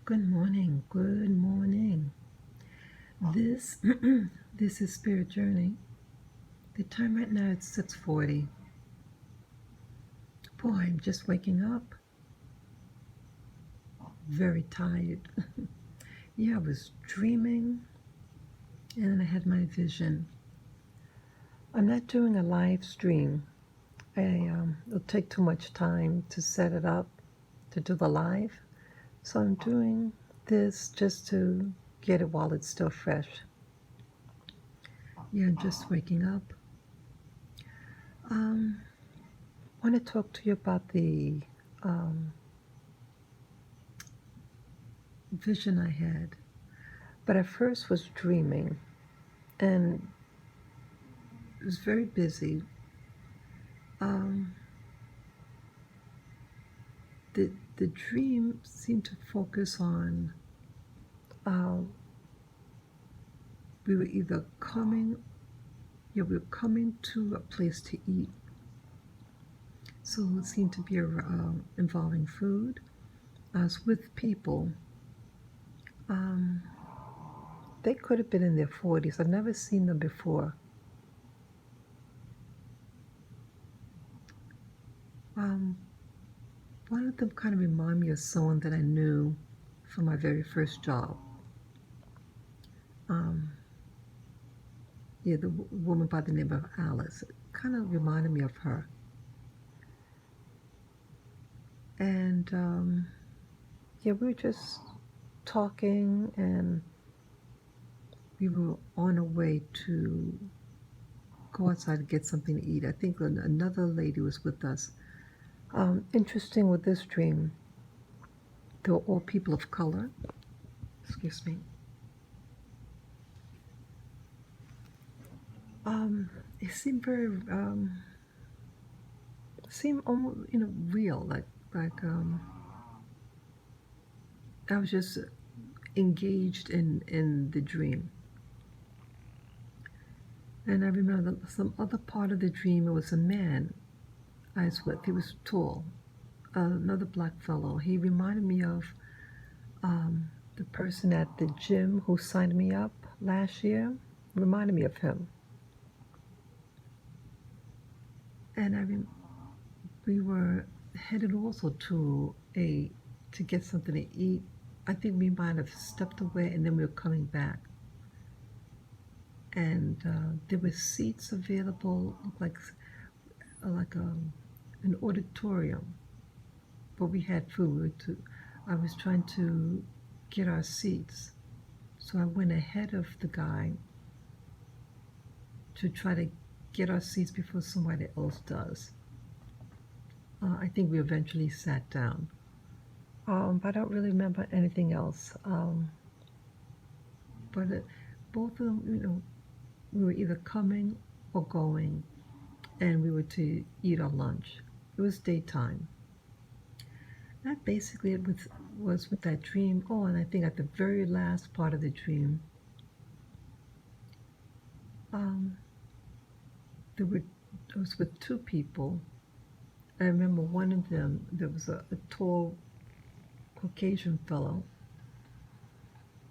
Good morning. Good morning. This this is Spirit Journey. The time right now is 6:40. Boy, I'm just waking up. Very tired. Yeah, I was dreaming and then I had my vision. I'm not doing a live stream. It'll take too much time to set it up to do the live. So I'm doing this just to get it while it's still fresh. Yeah, I'm just waking up. I want to talk to you about the um, vision I had. But I first was dreaming and it was very busy. Um, the dream seemed to focus on uh, we were either coming, yeah, we were coming to a place to eat. So it seemed to be involving food. I was with people. Um, they could have been in their 40s. I've never seen them before. Um, One of them kind of reminded me of someone that I knew from my very first job. Um, yeah, the woman by the name of Alice. It kind of reminded me of her. And yeah, we were just talking and we were on our way to go outside to get something to eat. I think another lady was with us. Interesting with this dream, they were all people of color. Excuse me. It seemed very, seemed almost, real. Like I was just engaged in the dream. And I remember some other part of the dream. It was a man I was with. He was tall, another black fellow. He reminded me of the person at the gym who signed me up last year. Reminded me of him. And we were headed also to get something to eat. I think we might have stepped away and then we were coming back. And there were seats available, like an auditorium, but we had food. I was trying to get our seats, so I went ahead of the guy to try to get our seats before somebody else does. I think we eventually sat down, but I don't really remember anything else. But both of them, we were either coming or going, and we were to eat our lunch. It was daytime. That basically it was with that dream. Oh, and I think at the very last part of the dream, um, I was with two people. I remember one of them, there was a tall Caucasian fellow.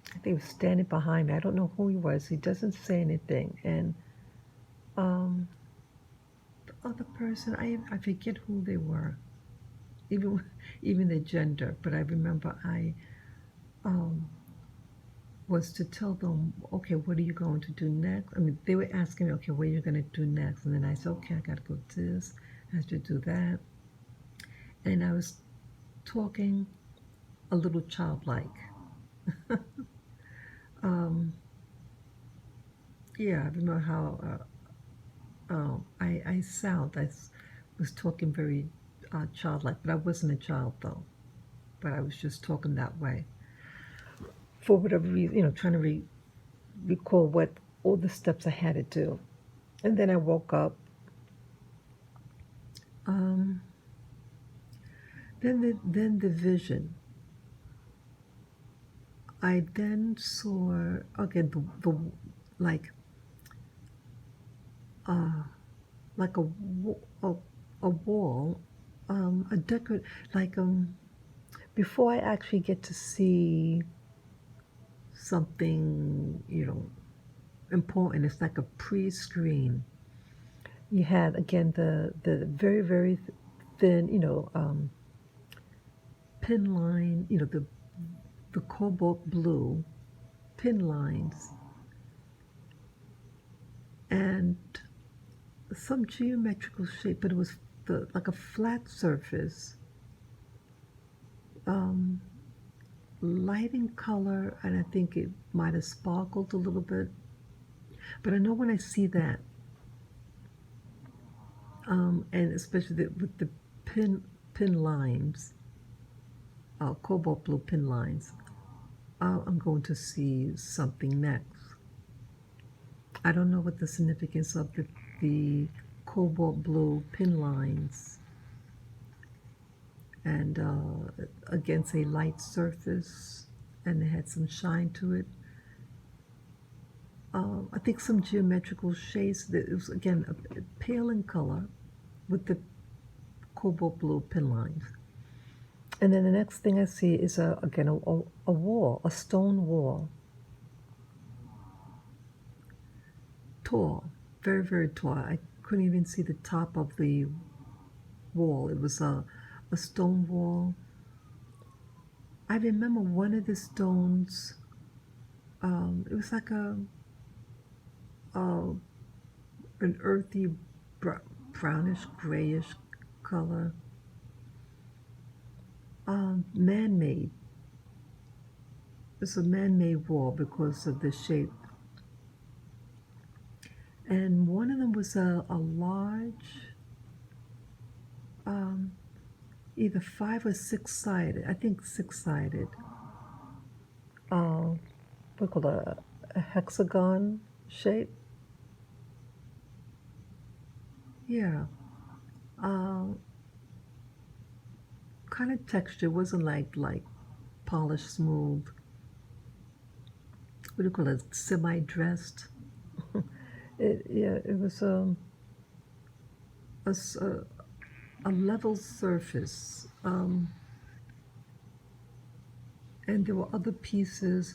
I think he was standing behind me. I don't know who he was. He doesn't say anything. And um, the other person, I forget who they were, even even the gender. But I remember I um, was to tell them, okay, what are you going to do next? I mean, they were asking me, okay, what are you going to do next? And then I said, okay, I got to go to this, I have to do that. And I was talking a little childlike. um, yeah, I remember how I sound. I was talking very childlike, but I wasn't a child though. But I was just talking that way for whatever reason, trying to recall what all the steps I had to do. And then I woke up. Um, then the vision. I then saw again the like uh like a a wall, a decor like before I actually get to see something, important, it's like a pre-screen. You had again the very very thin, pin line, the cobalt blue pin lines, and some geometrical shape, but it was like a flat surface, um, light in color, and I think it might have sparkled a little bit. But I know when I see that, and especially with the pin lines, cobalt blue pin lines, I'm going to see something next. I don't know what the significance of the cobalt blue pin lines and against a light surface, and it had some shine to it. I think some geometrical shades that it was again pale in color with the cobalt blue pin lines. And then the next thing I see is again a wall, a stone wall, tall, very very tall. I couldn't even see the top of the wall. It was a stone wall. I remember one of the stones. It was like a an earthy brownish grayish color. Man-made. It's a man-made wall because of the shape. And one of them was a large, um, either 5 or 6 sided. I think 6 sided. What called a hexagon shape. Yeah. Uh, kind of texture. It wasn't like polished, smooth. What do you call it? Semi-dressed. Yeah, it was a, a level surface, and there were other pieces,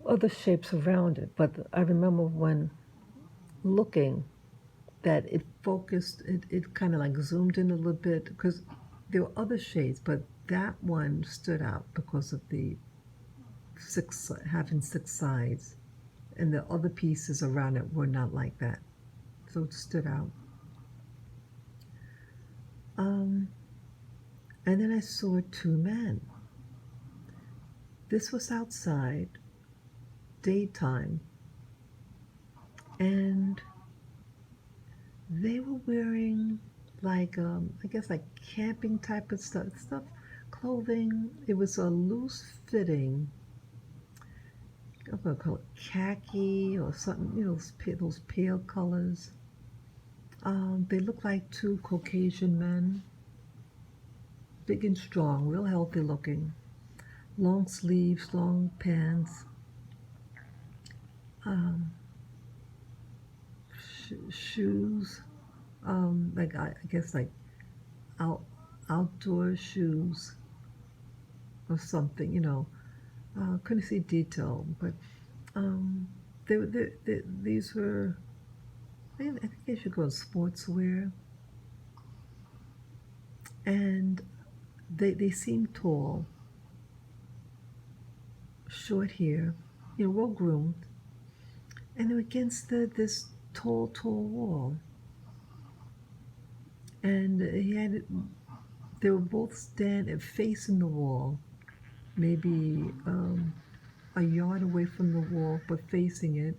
other shapes around it. But I remember when looking that it focused, it kind of like zoomed in a little bit because there were other shades, but that one stood out because of the having 6 sides, and the other pieces around it were not like that, so it stood out. Um, and then I saw 2 men. This was outside, daytime, and they were wearing like I guess like camping type of stuff, clothing. It was a loose fitting. I'm gonna call it khaki or something. Those pale colors. They look like 2 Caucasian men, big and strong, real healthy looking. Long sleeves, long pants. Um, shoes. Like I guess like out outdoor shoes or something. Couldn't see detail, but um, these were. I think they should go in sportswear, and they seem tall, short hair, well groomed, and they're against this tall wall, and they were both standing facing the wall, maybe a yard away from the wall, but facing it.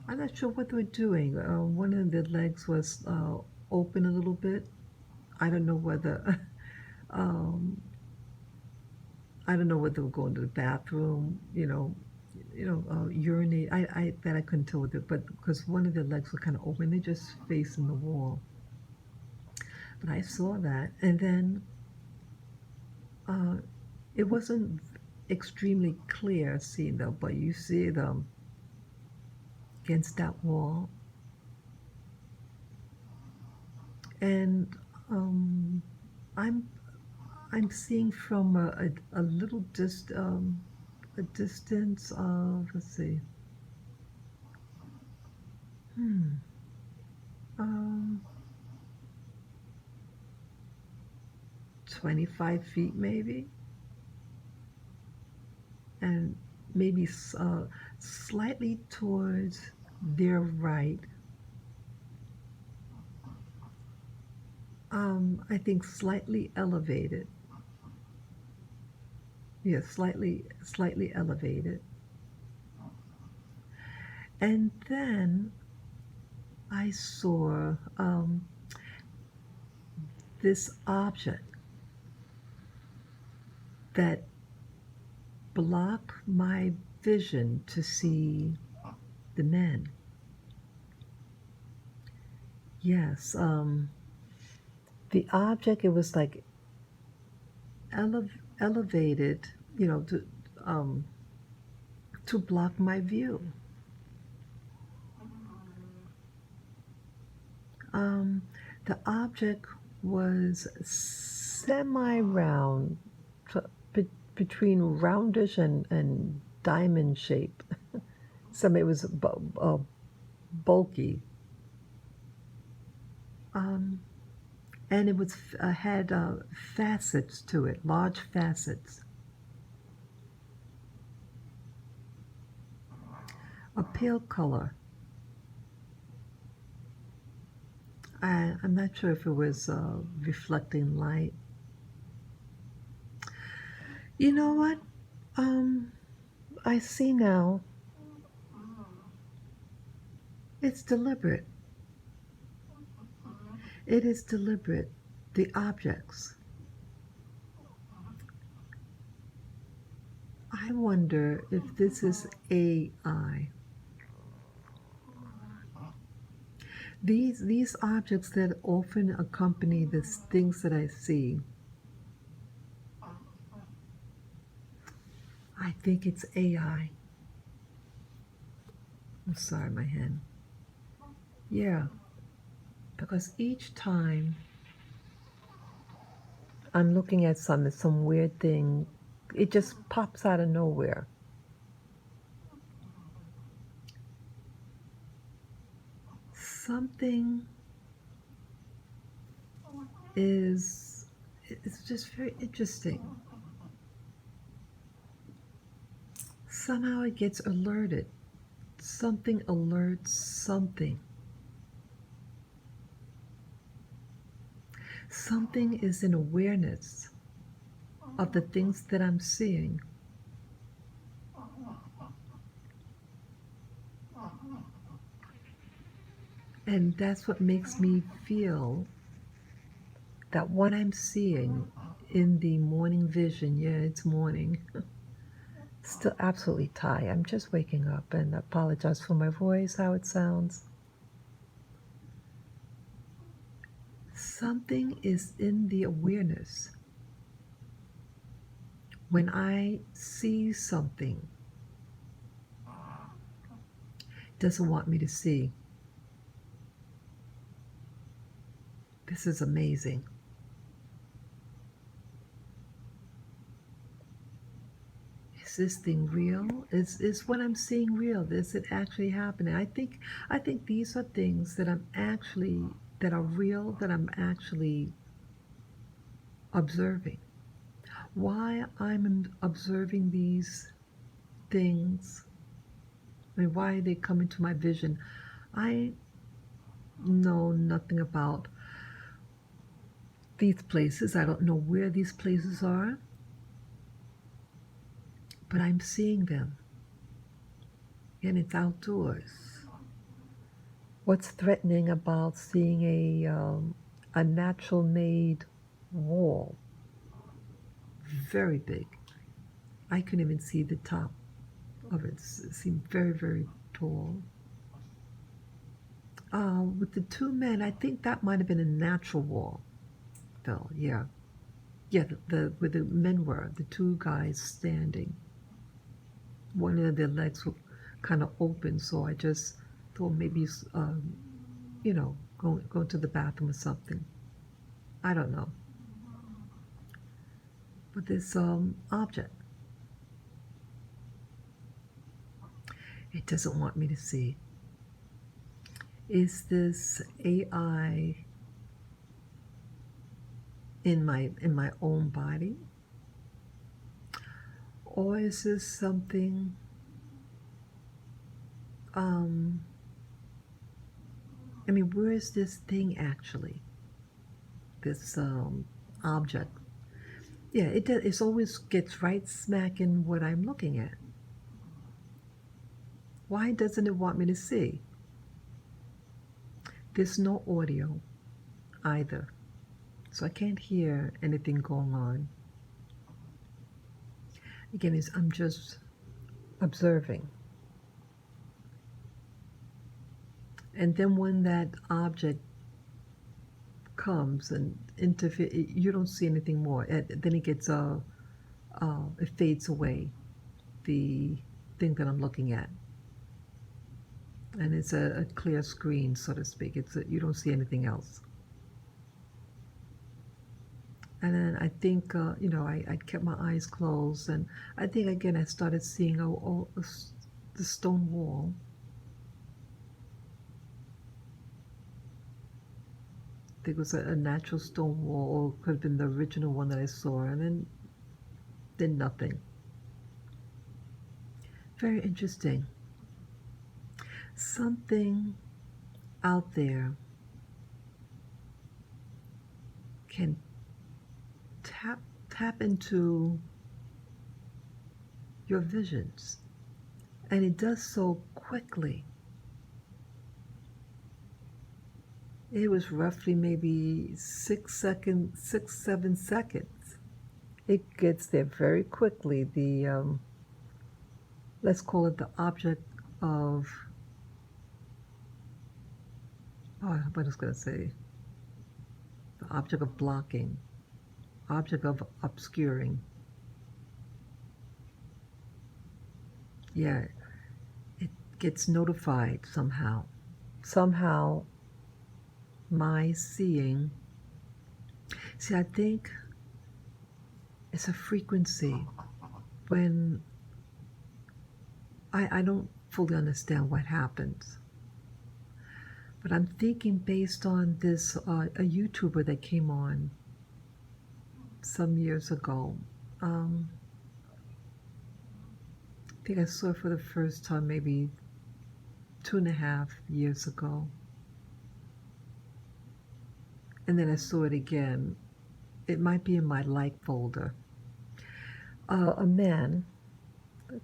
I'm not sure what they were doing. One of their legs was open a little bit. I don't know whether um, I don't know whether they were going to the bathroom, urinate. I couldn't tell with it, but because one of their legs were kind of open, they just facing the wall. But I saw that, and then uh, it wasn't extremely clear seeing them, but you see them against that wall, and um, I'm I'm seeing from a little a distance of, let's see, hmm, um, 25 feet maybe, and maybe slightly towards their right. I think slightly elevated. Yeah, slightly elevated. And then I saw this object that blocked my vision to see the men. Yes, the object, it was like elevated, you know, um, to block my view. Um, the object was semi-round, between roundish and diamond shape. Some it was bulky, um, and it was had facets to it, large facets, a pale color. I'm not sure if it was reflecting light. You know what? Um, I see now. It's deliberate. It is deliberate. The objects. I wonder if this is AI. These objects that often accompany the things that I see, I think it's AI. I'm sorry, my hen. Yeah, because each time I'm looking at some weird thing, it just pops out of nowhere. Something is, it's just very interesting. Somehow it gets alerted. Something alerts something. Something is in awareness of the things that I'm seeing. And that's what makes me feel that what I'm seeing in the morning vision, yeah, it's morning. Still absolutely tired. I'm just waking up and apologize for my voice, how it sounds. Something is in the awareness. When I see something, it doesn't want me to see. This is amazing. Is this thing real? Is what I'm seeing real? Is it actually happening? I think these are things that that are real, that I'm actually observing. Why I'm observing these things, I mean, why they come into my vision, I know nothing about these places. I don't know where these places are, but I'm seeing them, and it's outdoors. What's threatening about seeing a natural made wall, very big? I couldn't even see the top of it. It seemed very, very tall. With the two men, I think that might have been a natural wall, though. Yeah, yeah. The where the men were, the two guys standing. One of their legs were kind of open, so I just thought maybe, go to the bathroom or something. I don't know. for this object. It doesn't want me to see. Is this AI in my own body? Or is this something where is this thing actually? This object. Yeah, it always gets right smack in what I'm looking at. Why doesn't it want me to see? There's no audio either, so I can't hear anything going on. Again, I'm just observing. And then when that object comes and interfere, you don't see anything more. Then it gets it fades away, the thing that I'm looking at, and it's a clear screen, so to speak. You don't see anything else. And then I think I kept my eyes closed, and I think again I started seeing the stone wall. I think it was a natural stone wall, or could have been the original one that I saw, and then nothing. Very interesting. Something out there can tap into your visions, and it does so quickly. It was roughly maybe 7 seconds. It gets there very quickly. The let's call it the object of, I was going to say, the object of blocking, object of obscuring. Yeah, it gets notified somehow. Somehow, my seeing. See, I think it's a frequency. When I don't fully understand what happens, but I'm thinking based on this a YouTuber that came on some years ago. I think I saw it for the first time maybe 2.5 years ago, and then I saw it again. It might be in my like folder. A man,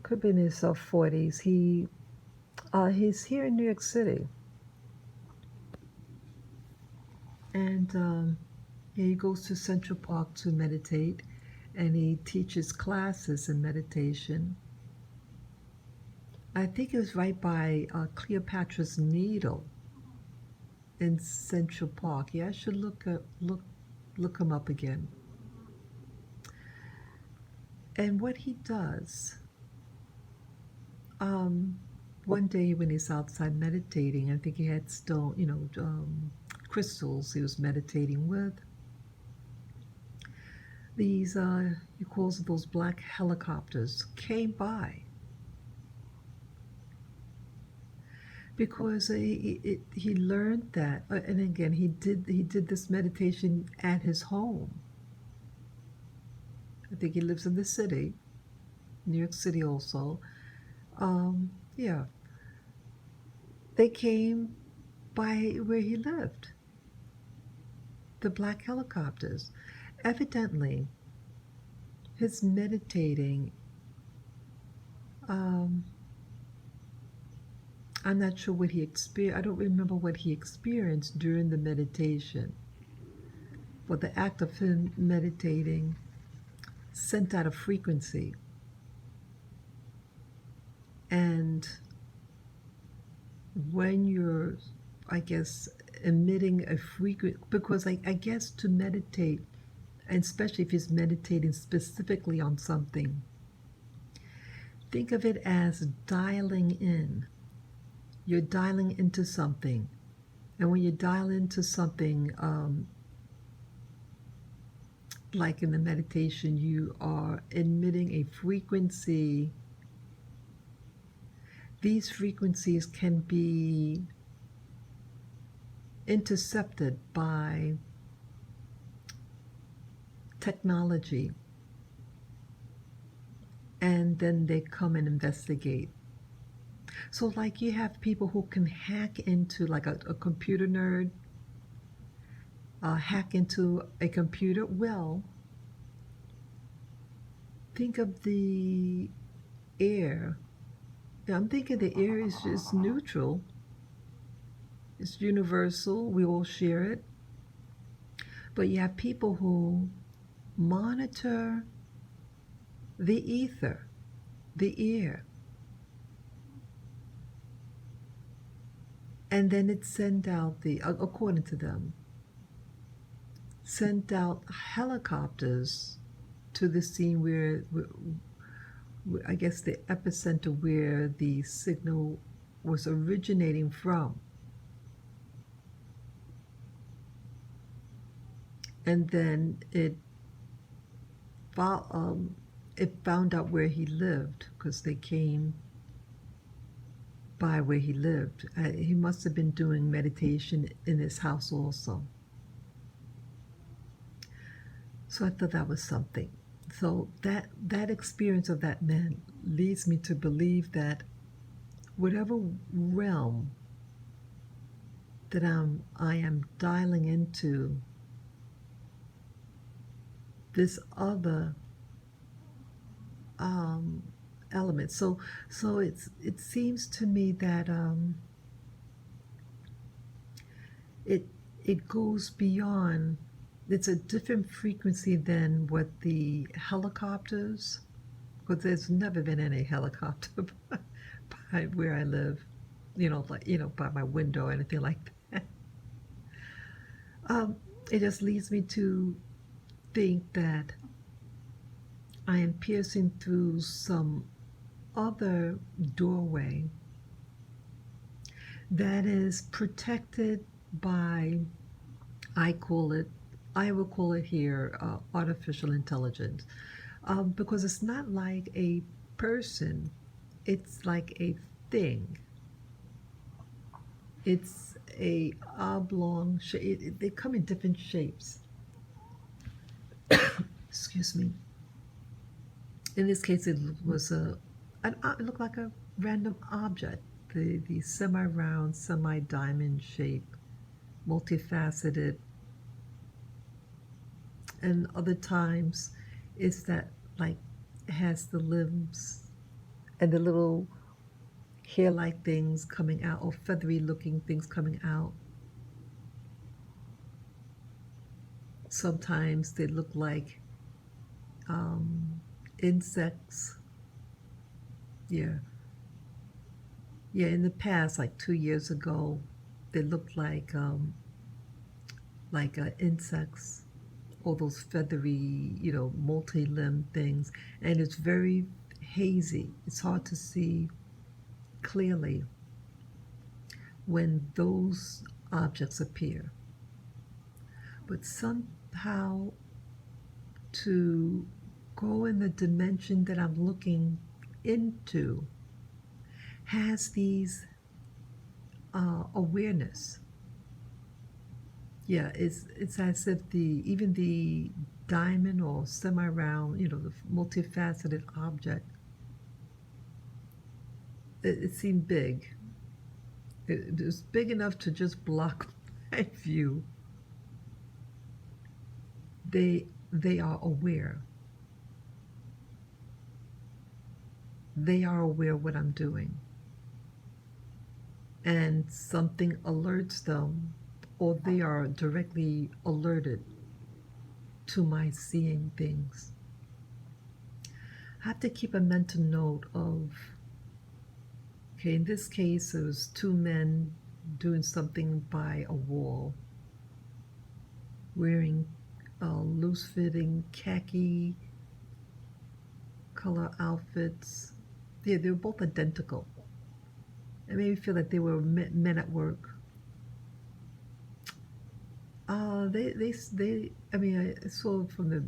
could be in his 40s. He's here in New York City, and he goes to Central Park to meditate, and he teaches classes in meditation. I think it was right by Cleopatra's Needle in Central Park. Yeah, I should look him up again. And what he does, one day when he's outside meditating, I think he had stone, crystals he was meditating with. These, he calls it those black helicopters, came by. Because he learned that, and again he did this meditation at his home. I think he lives in the city, New York City also. Yeah, they came by where he lived. The black helicopters. Evidently, his meditating. I'm not sure what he experienced. I don't remember what he experienced during the meditation. But the act of him meditating sent out a frequency. And when you're, I guess, emitting a frequency, because I guess to meditate, and especially if he's meditating specifically on something, think of it as dialing in. You're dialing into something, and when you dial into something, like in the meditation, you are emitting a frequency. These frequencies can be intercepted by technology, and then they come and investigate. So, like, you have people who can hack into, like, a computer nerd, hack into a computer. Well, think of the air. I'm thinking the air is just neutral, it's universal, we all share it. But you have people who monitor the ether, the air, and then it sent out according to them, sent out helicopters to the scene where I guess the epicenter where the signal was originating from. And then it found out where he lived, because they came by where he lived. He must have been doing meditation in his house also. So I thought that was something. So that experience of that man leads me to believe that whatever realm that I am dialing into, this other element. So it seems to me that it goes beyond. It's a different frequency than what the helicopters, because there's never been any helicopter by where I live, by my window or anything like that. It just leads me to think that I am piercing through some other doorway that is protected by, I will call it here artificial intelligence, because it's not like a person, it's like a thing. It's a oblong shape. They come in different shapes. Excuse me. In this case, it was it looked like a random object, the semi-round, semi-diamond shape, multifaceted. And other times, it's that, like, has the limbs and the little hair-like things coming out, or feathery-looking things coming out. Sometimes they look like insects. Yeah. In the past, like 2 years ago, they looked like insects, all those feathery, multi-limbed things, and it's very hazy. It's hard to see clearly when those objects appear. But somehow, to go in the dimension that I'm looking into has these awareness. Yeah, it's as if even the diamond or semi-round, the multifaceted object, it seemed big. It was big enough to just block my view. They are aware. They are aware of what I'm doing. And something alerts them, or they are directly alerted to my seeing things. I have to keep a mental note of, okay, in this case, it was two men doing something by a wall, wearing loose-fitting khaki color outfits. Yeah, they were both identical. It made me feel like they were men at work. I saw from the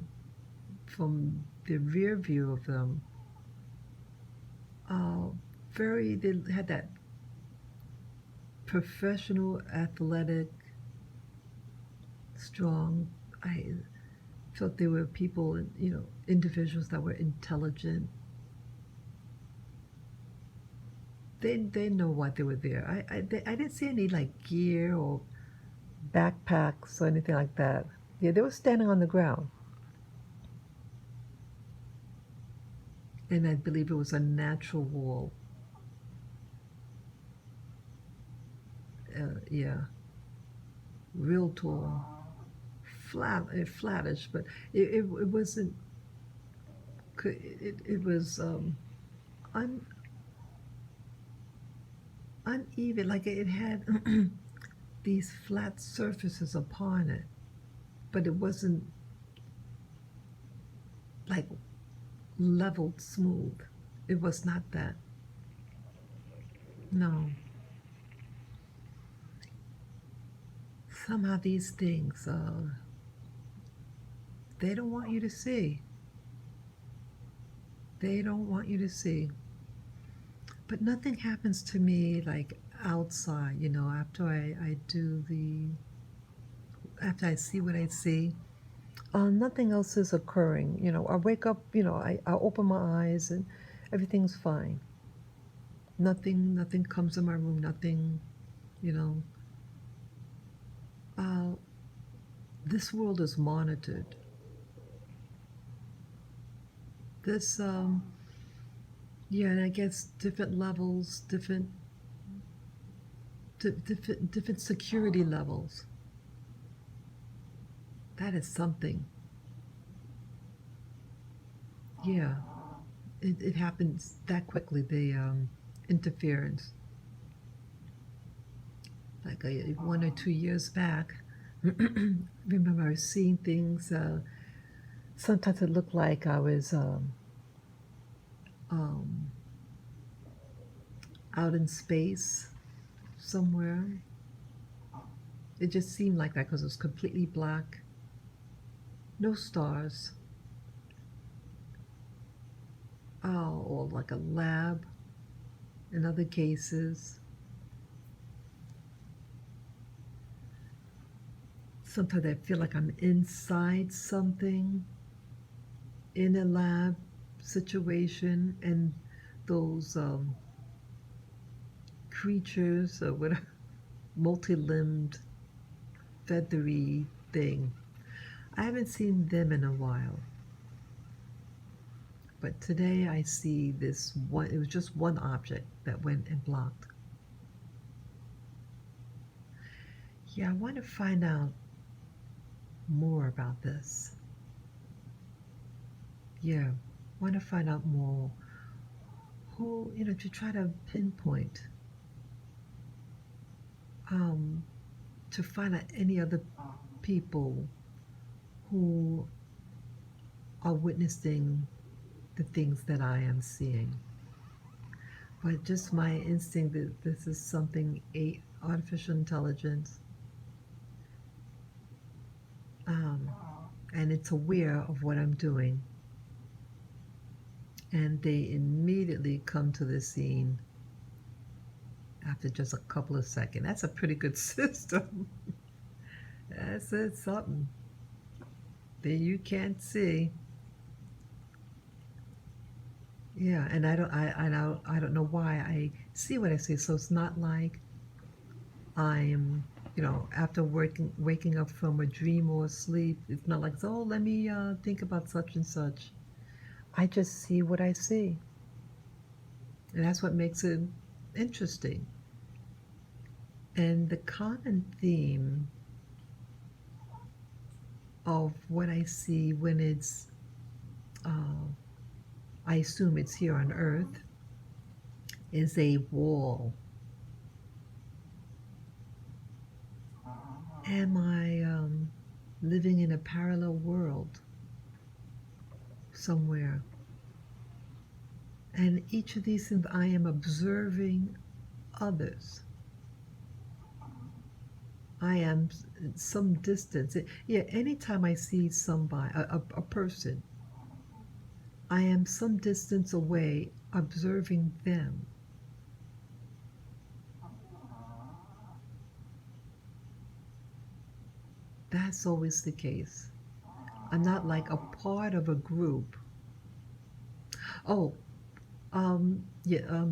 from the rear view of them, uh, they had that professional, athletic, strong. I felt they were people, individuals that were intelligent. They know why they were there. I didn't see any like gear or backpacks or anything like that. Yeah, they were standing on the ground, and I believe it was a natural wall. Yeah, real tall, flattish, but it wasn't. It was un, uneven. Like it had these flat surfaces upon it, but it wasn't like leveled smooth. It was not that. No. Somehow these things, they don't want you to see. They don't want you to see. But nothing happens to me like outside, after I do after I see what I see. Nothing else is occurring. I wake up, I open my eyes and everything's fine. Nothing comes in my room, nothing, you know. Uh, this world is monitored. This, yeah, and I guess different levels, different security levels. That is something. Yeah, it happens that quickly. The interference, like 1 or 2 years back. Remember, I was seeing things. Sometimes it looked like I was um, out in space somewhere. It just seemed like that because it was completely black, no stars. Oh, or like a lab in other cases. Sometimes I feel like I'm inside something in a lab situation, and those creatures or whatever, multi-limbed, feathery thing. I haven't seen them in a while. But today I see this one, it was just one object that went and blocked. Yeah, I want to find out more about this. Yeah, want to find out more. Who, to try to pinpoint, um, to find out any other people who are witnessing the things that I am seeing. But just my instinct that this is something, artificial intelligence, um, and it's aware of what I'm doing. And they immediately come to the scene after just a couple of seconds. That's a pretty good system. That's something that you can't see. Yeah, and I don't know why I see what I see. So it's not like I'm, after waking up from a dream or sleep. It's not like, oh, let me think about such and such. I just see what I see, and that's what makes it interesting. And the common theme of what I see when I assume it's here on Earth, is a wall. Am I living in a parallel world somewhere? And each of these things, I am observing others. I am some distance. Yeah, anytime I see somebody, a person, I am some distance away observing them. That's always the case. I'm not like a part of a group. Oh, yeah,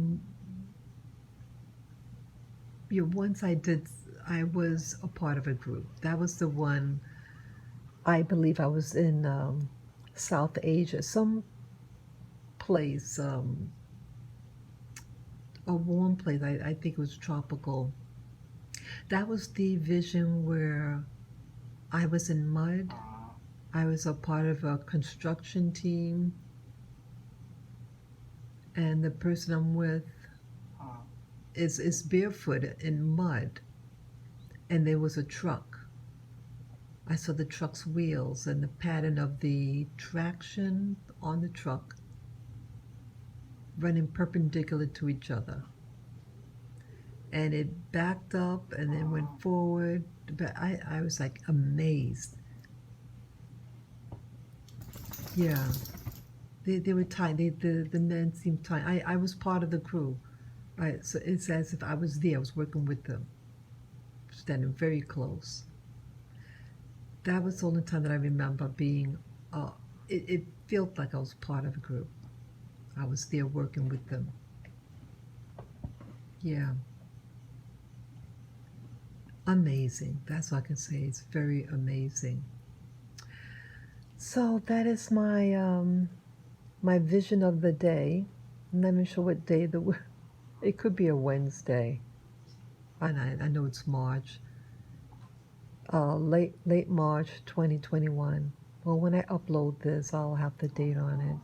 yeah, once I was a part of a group. That was the one, I believe I was in South Asia, some place, a warm place. I think it was tropical. That was the vision where I was in mud. I was a part of a construction team, and the person I'm with is barefoot in mud, and there was a truck. I saw the truck's wheels and the pattern of the traction on the truck running perpendicular to each other. And it backed up and then went forward. But I was like amazed. Yeah, they were tiny. The men seemed tiny. I was part of the crew. Right, so it's as if I was there. I was working with them, standing very close. That was the only time that I remember being. It felt like I was part of a group. I was there working with them. Yeah, amazing. That's what I can say. It's very amazing. So that is my vision of the day. I'm not even sure what day it could be a Wednesday. And I know it's March, late March 2021. Well, when I upload this, I'll have the date on it.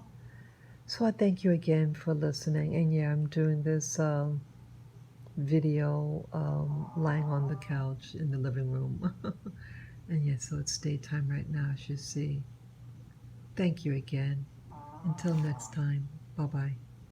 So I thank you again for listening. And yeah, I'm doing this video lying on the couch in the living room. And yeah, so it's daytime right now, as you see. Thank you again. Until next time, bye bye.